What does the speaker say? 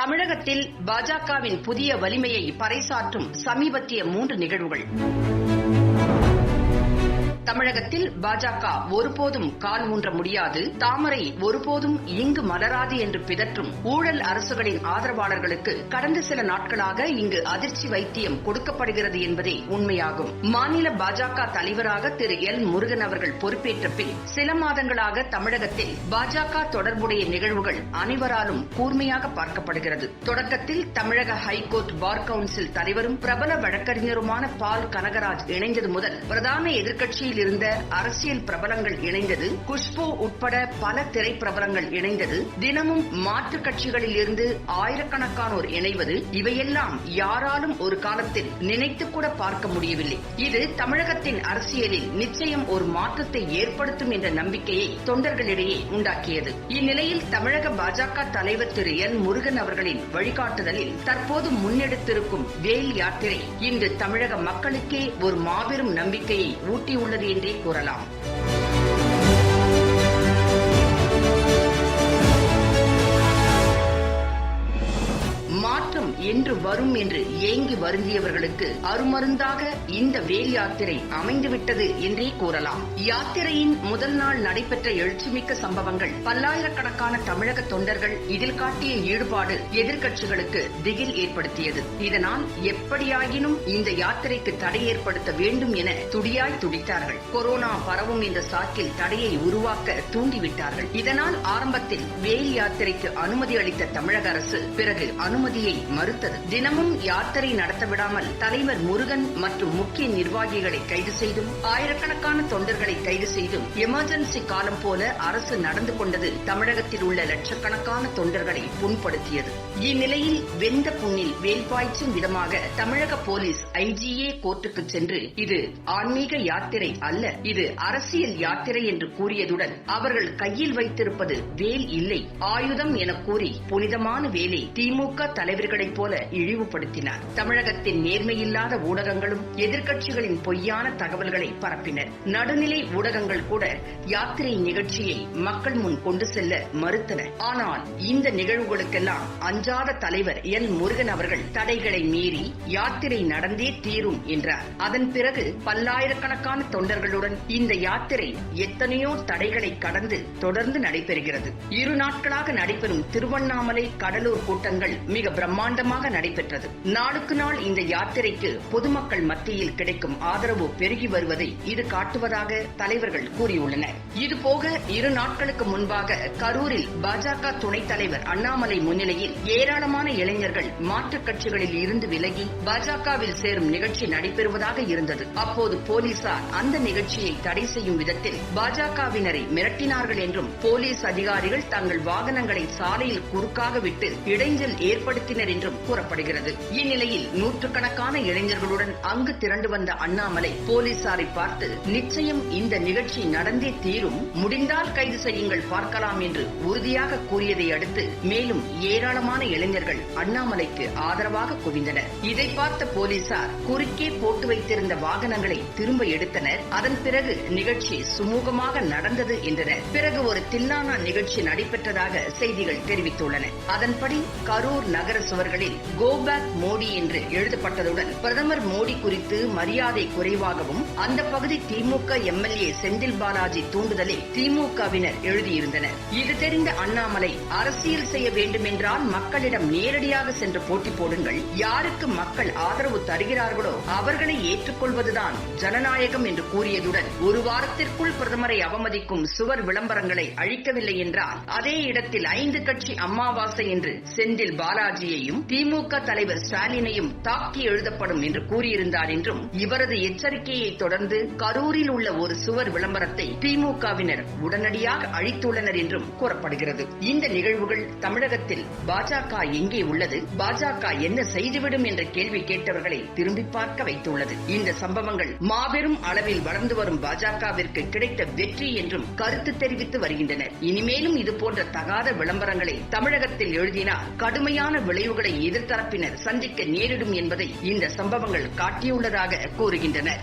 தமிழகத்தில் பாஜகவின் புதிய வலிமையை பறைசாற்றும் சமீபத்திய 3 நிகழ்வுகள். தமிழகத்தில் பாஜக ஒருபோதும் கால் ஊன்ற முடியாது, தாமரை ஒருபோதும் இங்கு மலராது என்று பிதற்றும் ஊழல் அரசுகளின் ஆதரவாளர்களுக்கு கடந்த சில நாட்களாக இங்கு அதிர்ச்சி வைத்தியம் கொடுக்கப்படுகிறது என்பதே உண்மையாகும். மாநில பாஜக தலைவராக திரு எல் முருகன் அவர்கள் பொறுப்பேற்ற பின் சில மாதங்களாக தமிழகத்தில் பாஜக தொடர்புடைய நிகழ்வுகள் அனைவராலும் கூர்மையாக பார்க்கப்படுகிறது. தொடக்கத்தில் தமிழக ஹைகோர்ட் பார் கவுன்சில் தலைவரும் பிரபல வழக்கறிஞருமான பால் கனகராஜ் இணைந்தது முதல் பிரதான எதிர்க்கட்சியில் இருந்த அரசியல் பிரபலங்கள் இணைந்தது, குஷ்பு உட்பட பல திரைப்பிரபலங்கள் இணைந்தது, தினமும் மாற்றுக் கட்சிகளில் இருந்து ஆயிரக்கணக்கானோர் இணைவது, இவையெல்லாம் யாராலும் ஒரு காலத்தில் நினைத்து கூட பார்க்க முடியவில்லை. இது தமிழகத்தின் அரசியலில் நிச்சயம் ஒரு மாற்றத்தை ஏற்படுத்தும் என்ற நம்பிக்கையை தொண்டர்களிடையே உண்டாக்கியது. இந்நிலையில் தமிழக பாஜக தலைவர் திரு எல் முருகன் அவர்களின் வழிகாட்டுதலில் தற்போது முன்னெடுத்திருக்கும் வேல் யாத்திரை இன்று தமிழக மக்களுக்கே ஒரு மாபெரும் நம்பிக்கையை ஊட்டியுள்ளது என்றே கூறலாம். மாற்றம் என்று வரும் என்று ஏங்கி வருந்தியவர்களுக்கு அருமருந்தாக இந்த வேல் யாத்திரை அமைந்துவிட்டது என்றே கூறலாம். யாத்திரையின் முதல் நாள் நடைபெற்ற எழுச்சிமிக்க சம்பவங்கள், பல்லாயிரக்கணக்கான தமிழக தொண்டர்கள் இதில் காட்டிய ஈடுபாடு எதிர்க்கட்சிகளுக்கு திகில் ஏற்படுத்தியது. இதனால் எப்படியாயினும் இந்த யாத்திரைக்கு தடை ஏற்படுத்த வேண்டும் என துடியாய் துடித்தார்கள். கொரோனா பரவும் இந்த சாக்கில் தடையை உருவாக்க தூண்டிவிட்டார்கள். இதனால் ஆரம்பத்தில் வேல் யாத்திரைக்கு அனுமதி அளித்த தமிழக அரசு பிறகு அனுமதியை மறுத்தது. தினமும் யாத்திரை நடத்த விடாமல் தலைவர் முருகன் மற்றும் முக்கிய நிர்வாகிகளை கைது செய்தும் ஆயிரக்கணக்கான தொண்டர்களை கைது செய்தும் எமர்ஜென்சி காலம் போல அரசு நடந்து கொண்டது தமிழகத்தில் உள்ள லட்சக்கணக்கான தொண்டர்களை புண்படுத்தியது. இந்நிலையில் வெந்த புண்ணில் வேல் பாய்ச்சும் விதமாக தமிழக போலீஸ் ஐஜிஏ கோர்ட்டுக்கு சென்று இது ஆன்மீக யாத்திரை அல்ல, இது அரசியல் யாத்திரை என்று கூறியதுடன் அவர்கள் கையில் வைத்திருப்பது வேல் இல்லை, ஆயுதம் என கூறி புனிதமான வேலை திமுக தலைவர்களைப் போல இழிவுபடுத்தினார். தமிழகத்தின் நேர்மையில்லாத ஊடகங்களும் எதிர்க்கட்சிகளின் பொய்யான தகவல்களை பரப்பினர். நடுநிலை ஊடகங்கள் கூட யாத்திரை நிகழ்ச்சியை மக்கள் முன் கொண்டு செல்ல மறுத்தனர். ஆனால் இந்த நிகழ்வுகளுக்கெல்லாம் அஞ்சாத தலைவர் எல் முருகன் அவர்கள் தடைகளை மீறி யாத்திரை நடந்தே தீரும் என்றார். அதன் பிறகு பல்லாயிரக்கணக்கான தொண்டர்களுடன் இந்த யாத்திரை எத்தனையோ தடைகளை கடந்து தொடர்ந்து நடைபெறுகிறது. 2 நாட்களாக நடைபெறும் திருவண்ணாமலை, கடலூர் கூட்டங்கள் மிக பிரம்மாண்டமாக நடைபெற்றது. நாளுக்கு நாள் இந்த யாத்திரைக்கு பொதுமக்கள் மத்தியில் கிடைக்கும் ஆதரவு பெருகி வருவதை இது காட்டுவதாக தலைவர்கள் கூறியுள்ளனர். இதுபோக 2 நாட்களுக்கு முன்பாக கரூரில் பாஜக துணைத் தலைவர் அண்ணாமலை முன்னிலையில் ஏராளமான இளைஞர்கள் மாற்றுக் கட்சிகளில் இருந்து விலகி பாஜகவில் சேரும் நிகழ்ச்சி நடைபெறுவதாக இருந்தது. அப்போது போலீசார் அந்த நிகழ்ச்சியை தடை செய்யும் விதத்தில் பாஜகவினரை மிரட்டினார்கள் என்றும் போலீஸ் அதிகாரிகள் தங்கள் வாகனங்களை சாலையில் குறுக்காக விட்டு இடைஞ்சல் ஏற்படுத்தினர் என்றும் கூறப்படுகிறது. இந்நிலையில் நூற்றுக்கணக்கான இளைஞர்களுடன் அங்கு திரண்டு வந்த அண்ணாமலை போலீசாரை பார்த்து நிச்சயம் இந்த நிகழ்ச்சி நடந்தே தீரும், முடிந்தால் கைது செய்யுங்கள் பார்க்கலாம் என்று உறுதியாக கூறியதை அடுத்து மேலும் ஏராளமான இளைஞர்கள் அண்ணாமலைக்கு ஆதரவாக குவிந்தனர். இதை பார்த்த போலீசார் குறுக்கே போட்டு வைத்திருந்த வாகனங்களை திரும்ப எடுத்தனர். அதன் பிறகு நிகழ்ச்சி சுமூகமாக நடந்தது என்றனர். பிறகு ஒரு தில்லானா நிகழ்ச்சி நடைபெற்றதாக செய்திகள் தெரிவித்துள்ளன. அதன்படி கரூர் நகர சுவர்களில் கோ பேக் மோடி என்று எழுதப்பட்டதுடன் பிரதமர் மோடி குறித்து மரியாதை குறைவாகவும் அந்த பகுதி திமுக எம்எல்ஏ செந்தில் பாலாஜி தூண்டுதலை திமுகவினர் எழுதியிருந்தனர். இது தெரிந்த அண்ணாமலை, அரசியல் செய்ய வேண்டுமென்றால் மக்களிடம் நேரடியாக சென்று போட்டி போடுங்கள், யாருக்கு மக்கள் ஆதரவு தருகிறார்களோ அவர்களை ஏற்றுக்கொள்வதுதான் ஜனநாயகம் என்று கூறியதுடன் 1 வாரத்திற்குள் பிரதமரை அவமதிக்கும் சுவர் விளம்பரங்களை அழிக்கவில்லை என்றால் அதே இடத்தில் 5 கட்சி அமாவாசை என்று செந்தில் பாலாஜியையும் திமுக தலைவர் ஸ்டாலினையும் தாக்கி எழுதப்படும் என்று கூறியிருந்தார் என்றும், இவரது எச்சரிக்கையை தொடர்ந்து கரூரில் உள்ள ஒரு சுவர் விளம்பரத்தை திமுகவினர் உடனடியாக அழித்துள்ளனர் என்றும் கூறப்படுகிறது. இந்த நிகழ்வுகள் தமிழகத்தில் பாஜக எங்கே உள்ளது, பாஜக என்ன செய்துவிடும் என்ற கேள்வி கேட்டவர்களை திரும்பி பார்க்க வைத்துள்ளது. இந்த சம்பவங்கள் மாபெரும் அளவில் வளர்ந்து வரும் பாஜகவிற்கு கிடைத்த வெற்றி என்றும் கருத்து தெரிவித்து வருகின்றனர். இனிமேலும் இதுபோன்ற தகாத விளம்பரங்களை தமிழகத்தில் எழுதினால் கடுமையான விளைவுகளை எதிர்த்தரப்பினர் சந்திக்க நேரிடும் என்பதை இந்த சம்பவங்கள் காட்டியுள்ளதாக கூறுகின்றனர்.